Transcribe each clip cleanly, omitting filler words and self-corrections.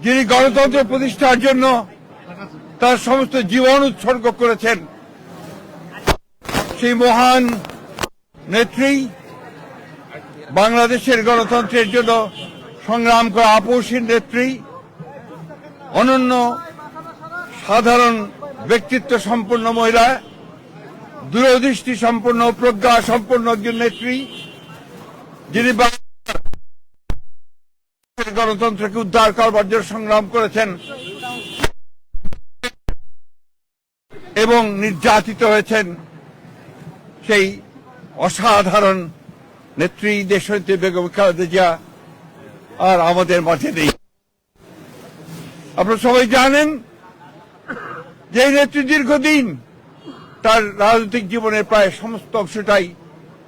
যিনি গণতন্ত্র প্রতিষ্ঠার জন্য তার সমস্ত জীবন উৎসর্গ করেছেন, সেই মহান নেত্রী, বাংলাদেশের গণতন্ত্রের জন্য সংগ্রাম করা আপসীন নেত্রী, অনন্য সাধারণ ব্যক্তিত্ব সম্পন্ন মহিলা, দূরদৃষ্টি সম্পন্ন প্রজ্ঞা সম্পন্ন একজন নেত্রী, যিনি গণতন্ত্রকে উদ্ধার করবার জন্য সংগ্রাম করেছেন এবং নির্যাতিত হয়েছেন, সেই অসাধারণ নেত্রী দেশনেত্রী বেগম খালেদা জিয়া আর আমাদের মাঝে নেই। আপনারা সবাই জানেন যে এই নেত্রী দীর্ঘদিন তার রাজনৈতিক জীবনের প্রায় সমস্ত অংশটাই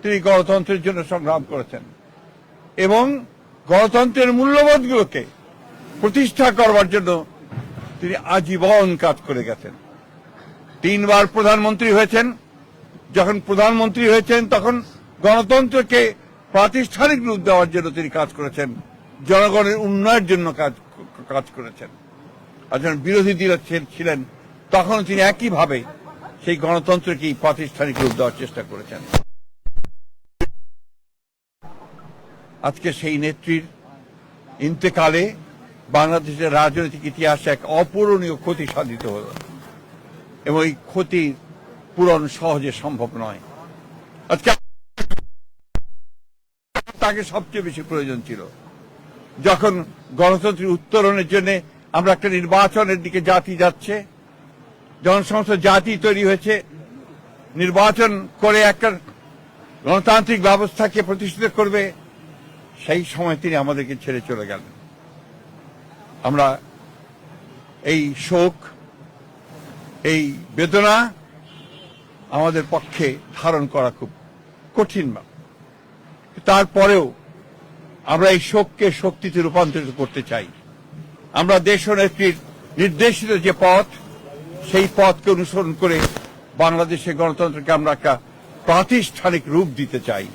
তিনি গণতন্ত্রের জন্য সংগ্রাম করেছেন এবং গণতন্ত্রের মূল্যবোধগুলোকে প্রতিষ্ঠা করবার জন্য তিনি আজীবন কাজ করে গেছেন। 3 বার প্রধানমন্ত্রী হয়েছেন। যখন প্রধানমন্ত্রী হয়েছেন তখন গণতন্ত্রকে প্রাতিষ্ঠানিক রূপ দেওয়ার জন্য তিনি কাজ করেছেন, জনগণের উন্নয়নের জন্য কাজ করেছেন। আর যখন বিরোধী দল ছিলেন তখন তিনি একইভাবে সেই গণতন্ত্রকে প্রাতিষ্ঠানিক রূপ দেওয়ার চেষ্টা করেছেন। আজকে সেই নেত্রীর ইন্তেকালে বাংলাদেশের রাজনৈতিক ইতিহাসে এক অপূরণীয় ক্ষতি সাধিত হল এবং এই ক্ষতি পূরণ সহজে সম্ভব নয়। আজকে তাকে সবচেয়ে বেশি প্রয়োজন ছিল যখন গণতন্ত্রের উত্তরণের জন্য আমরা একটা নির্বাচনের দিকে জাতি যাচ্ছে, যখন সমস্ত জাতি তৈরি হয়েছে, নির্বাচন করে একটা গণতান্ত্রিক ব্যবস্থাকে প্রতিষ্ঠিত করবে, সেই সময় তিনি আমাদেরকে ছেড়ে চলে গেলেন। আমরা এই শোক, এই বেদনা আমাদের পক্ষে ধারণ করা খুব কঠিন। তারপরেও আমরা এই শোককে শক্তিতে রূপান্তরিত করতে চাই। আমরা দেশনেত্রীর নির্দেশিত যে পথ, সেই পথকে অনুসরণ করে বাংলাদেশের গণতন্ত্রকে আমরা একটা প্রাতিষ্ঠানিক রূপ দিতে চাই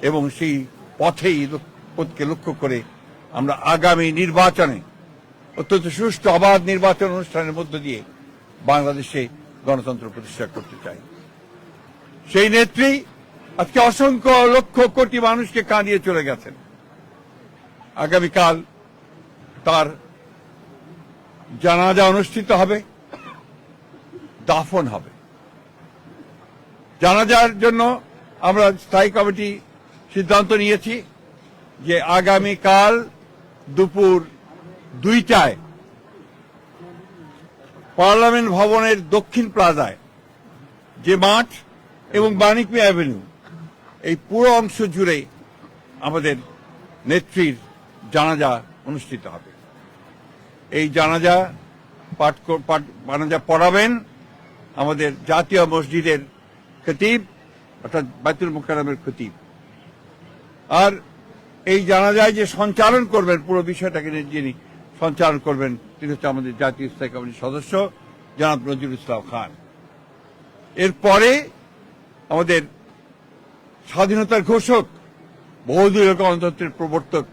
এবং সেই পথকে লক্ষ্য করে আমরা আগামী নির্বাচনে অত্যন্ত সুষ্ঠু অবাধ নির্বাচন অনুষ্ঠানের মধ্য দিয়ে বাংলাদেশে গণতন্ত্র প্রতিষ্ঠা করতে চাই। সেই নেত্রী আজকে অসংখ্য লক্ষ কোটি মানুষকে কাঁদিয়ে চলে গেছেন। আগামীকাল তার জানাজা অনুষ্ঠিত হবে, দাফন হবে। জানাজার জন্য আমরা স্থায়ী কমিটি সিদ্ধান্ত নিয়েছি যে আগামীকাল দুপুর 2টায় পার্লামেন্ট ভবনের দক্ষিণ প্লাজায় যে মাঠ এবং মানিক মিয়া অ্যাভিনিউ, এই পুরো অংশ জুড়ে আমাদের নেত্রীর জানাজা অনুষ্ঠিত হবে। এই জানাজা পড়াবেন আমাদের জাতীয় মসজিদের খতিব, অর্থাৎ বাইতুল মুকাররমের খতিব। আর এই জানাজায় যে সঞ্চালন করবেন, পুরো বিষয়টাকে যিনি সঞ্চালন করবেন, তিনি হচ্ছে আমাদের জাতীয় স্থায়ী কমিটির সদস্য জনাব নজরুল ইসলাম খান। এরপরে আমাদের স্বাধীনতার ঘোষক, বহুদলীয় গণতন্ত্রের প্রবর্তক,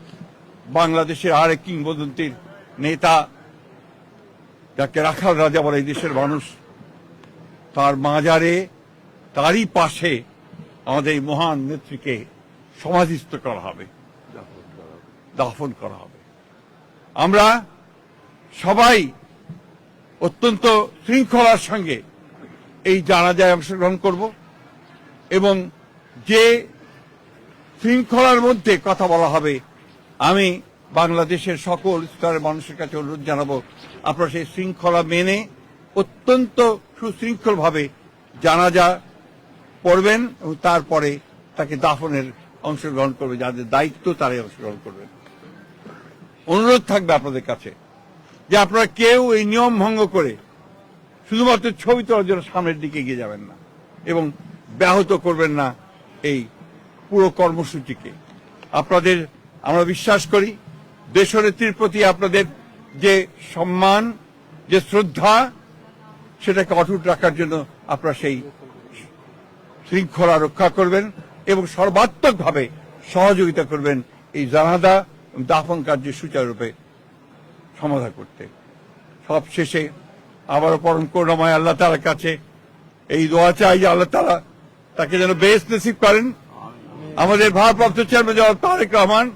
বাংলাদেশের আরেক কিংবদন্তির নেতা, যাকে রাখাল রাজা বলে এই দেশের মানুষ, তার মাজারে, তারই পাশে আমাদের এই মহান নেত্রীকে সমাধিস্থ করা হবে, দাফন করা হবে। আমরা সবাই অত্যন্ত শৃঙ্খলার সঙ্গে এই জানাজায় অংশগ্রহণ করব এবং যে শৃঙ্খলার মধ্যে কথা বলা হবে, আমি বাংলাদেশের সকল স্তরের মানুষের কাছে অনুরোধ জানাবো, আপনারা সেই শৃঙ্খলা মেনে অত্যন্ত সুশৃঙ্খলভাবে জানাজা পড়বেন এবং তারপরে তাকে দাফনের অংশগ্রহণ করবে, যাদের দায়িত্ব তারাই অংশগ্রহণ করবেন। অনুরোধ থাকবে আপনাদের কাছে যে আপনারা কেউ এই নিয়ম ভঙ্গ করে শুধুমাত্র ছবি তোলার জন্য সামনের দিকে এগিয়ে যাবেন না এবং ব্যাহত করবেন না এই পুরো কর্মসূচিকে। আপনাদের আমরা বিশ্বাস করি দেশনেত্রীর প্রতি আপনাদের যে সম্মান, যে শ্রদ্ধা, সেটাকে অটুট রাখার জন্য আপনারা সেই শৃঙ্খলা রক্ষা করবেন এবং সর্বাত্মকভাবে সহযোগিতা করবেন এই জানাজা দাফন কার্য সুচারুরূপে সমাধান করতে। সব শেষে আবারও পরম করুণাময় আল্লাহ তাআলার কাছে এই দোয়া চাই যে আল্লাহ তাআলা তাকে যেন বেহেশত নসিব করেন। আমাদের ভারপ্রাপ্ত চেয়ারম্যান জনাব তারেক রহমান,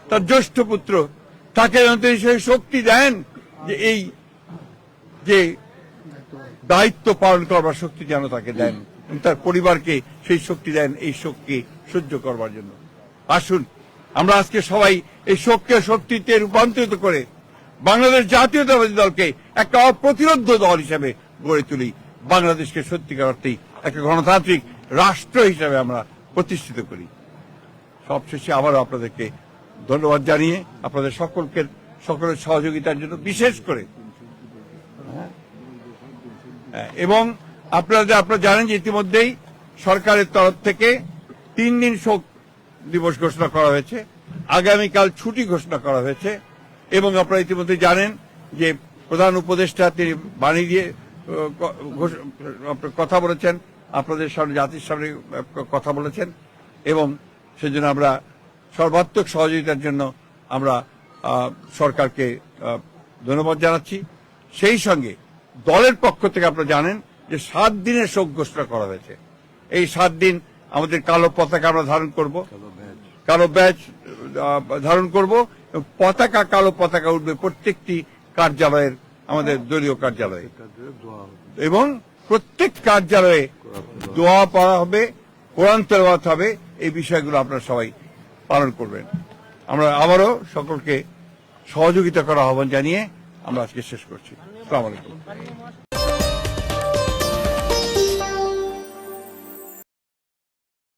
তার জ্যেষ্ঠ পুত্র, তাকে যেন তিনি সেই শক্তি দেন যে এই যে দায়িত্ব পালন করবার শক্তি যেন তাকে দেন, তার পরিবারকে সেই শক্তি দেন এই শোককে সহ্য করবার জন্য। আসুন আমরা আজকে সবাই এই শোককে শক্তিতে রূপান্তরিত করে বাংলাদেশ জাতীয়তাবাদী দলকে একটা অপ্রতিরোধ দল হিসেবে গড়ে তুলি। বাংলাদেশকে সত্যিকার অর্থেই একটা গণতান্ত্রিক রাষ্ট্র হিসেবে আমরা প্রতিষ্ঠিত করি। সবশেষে আবারও আপনাদেরকে ধন্যবাদ জানিয়ে আপনাদের সকলের সহযোগিতার জন্য, বিশেষ করে এবং আপনারা জানেন যে ইতিমধ্যেই সরকারের তরফ থেকে 3 দিন শোক দিবস ঘোষণা করা হয়েছে, আগামীকাল ছুটি ঘোষণা করা হয়েছে এবং আপনারা ইতিমধ্যে জানেন যে প্রধান উপদেষ্টা তিনি বাণী দিয়ে কথা বলেছেন, আপনাদের সামনে জাতির সামনে কথা বলেছেন এবং সেজন্য আমরা সর্বাত্মক সহযোগিতার জন্য আমরা সরকারকে ধন্যবাদ জানাচ্ছি। সেই সঙ্গে দলের পক্ষ থেকে আপনারা জানেন যে 7 দিনের শোক ঘোষণা করা হয়েছে। এই 7 দিন আমাদের কালো পতাকা আমরা ধারণ করব, কালো ব্যাজ ধারণ করব, কালো পতাকা উঠবে প্রত্যেকটি কার্যালয়ের, আমাদের দলীয় কার্যালয়ে, এবং প্রত্যেক কার্যালয়ে দোয়া পড়া হবে, কোরআন তেলাওয়াত হবে। এই বিষয়গুলো আপনারা সবাই পালন করবেন। আমরা আবারও সকলকে সহযোগিতা করার আহ্বান জানিয়ে আমরা আজকে শেষ করছি। আসসালামু আলাইকুম।